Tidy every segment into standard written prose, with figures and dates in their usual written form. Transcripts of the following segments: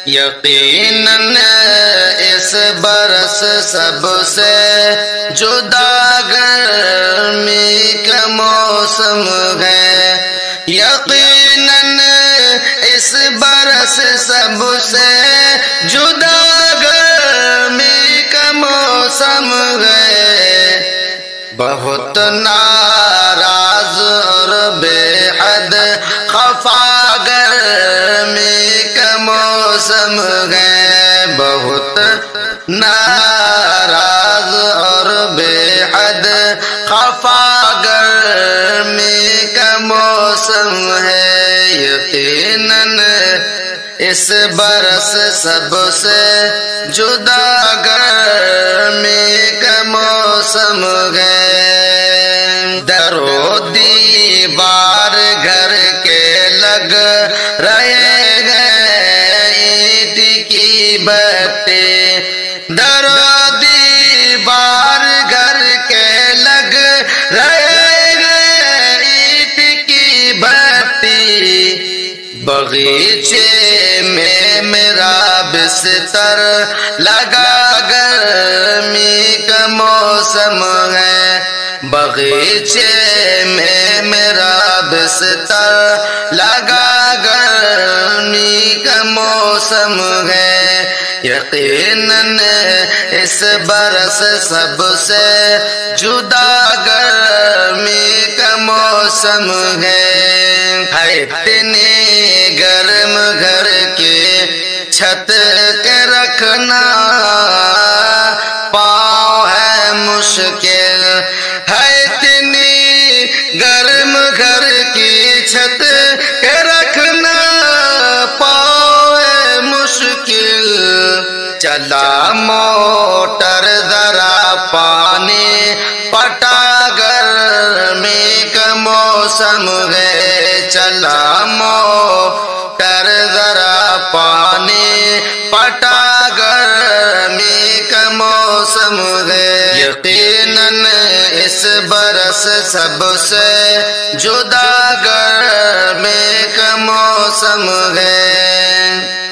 یقیناً اس برس سب سے جدا گرمی کا موسم ہے، یقیناً اس برس سب سے جدا گرمی کا موسم ہے، بہت ناراض اور بے حد خفا گرمی کا موسم ہے، بہت ناراض اور بے حد خفا گرمی کا موسم ہے، یقیناً اس برس سب سے جدا گرمی کا موسم ہے، در و دیوار گھر کے لگ رہے ہیں اینٹ کی بٹیں، در و دیوار گھر کے لگ رہے ہیں اینٹ کی بٹیں، بغیچے میں میرا بستر لگا گرمی کا موسم ہے، بغیچے میں میرا بستر لگا گرمی کا موسم ہے، یقیناً اس برس سب سے جدا گرمی کا موسم ہے، اتنی گرم گھر کے چھت کے رکھنا پاؤں ہے مشکل، ہے اتنی گرم گھر کی چھت کے رکھنا پاؤں ہے مشکل، چلا موٹر ذرا پانی پٹا گرمی کا موسم ہے، چلا موٹر ذرا پانی پٹا گرمی کا موسم ہے، یقیناً اس برس سب سے جدا گرمی کا موسم ہے،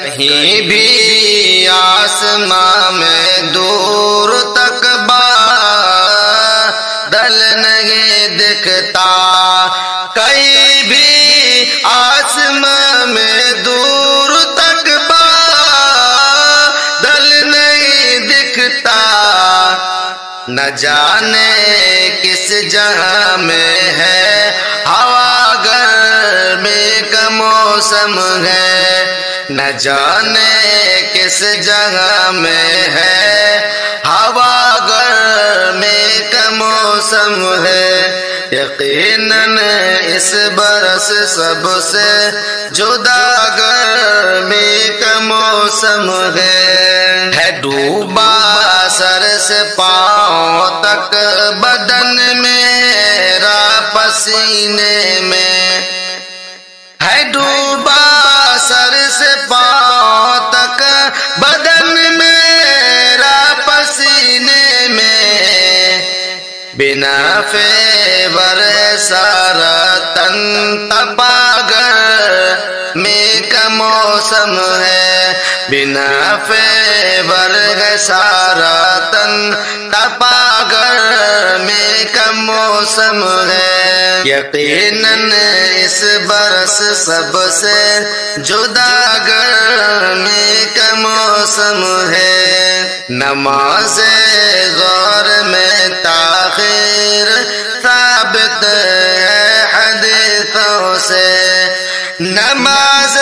کہیں بھی آسمان میں دور تک بادل نہیں دکھتا، کہیں بھی آسمان میں دور تک بادل نہیں دکھتا، نہ جانے کس جہاں میں ہے ہوا گرمی کا موسم ہے، نہ جانے کس جگہ میں ہے ہوا گرمی کا موسم ہے، یقیناً اس برس سب سے جدا گرمی کا موسم ہے، ڈوبا سر سے پاؤں تک بدن میرا پسینے میں، ہے ڈوبا سر سے پاؤں تک بدن میرا پسینے میں، بنا فیور سارا تن تپا گرمی کا موسم ہے، بنا فیور سارا تن تپا گرمی کا موسم ہے، یقیناً اس برس سب سے جدا گرمی کا موسم ہے، نماز ظہر میں تاخیر ثابت ہے حدیثوں سے، نماز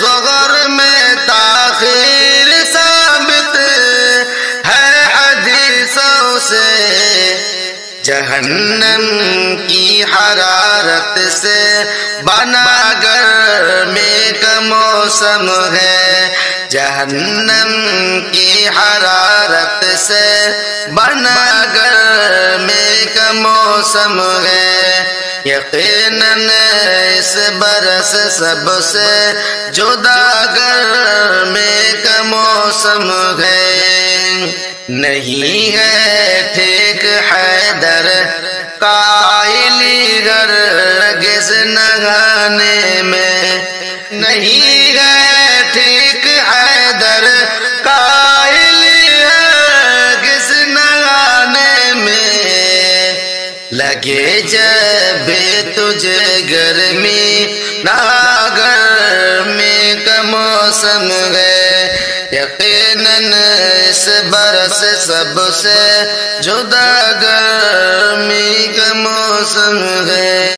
ظہر میں تاخیر ثابت ہے حدیثوں سے، جہنم کی حرارت سے بنا گرمی کا موسم ہے، جہنم کی حرارت سے بنا گرمی کا موسم ہے، یقیناً اس برس سب سے جدا گرمی کا موسم ہے، نہیں ہے ٹھیک حیدر قائلی ہرگز نگانے میں، نہیں ہے ٹھیک لگے جب تجھے گرمی نہ گرمی کا موسم ہے، یقیناً اس برس سب سے جدا گرمی کا موسم ہے۔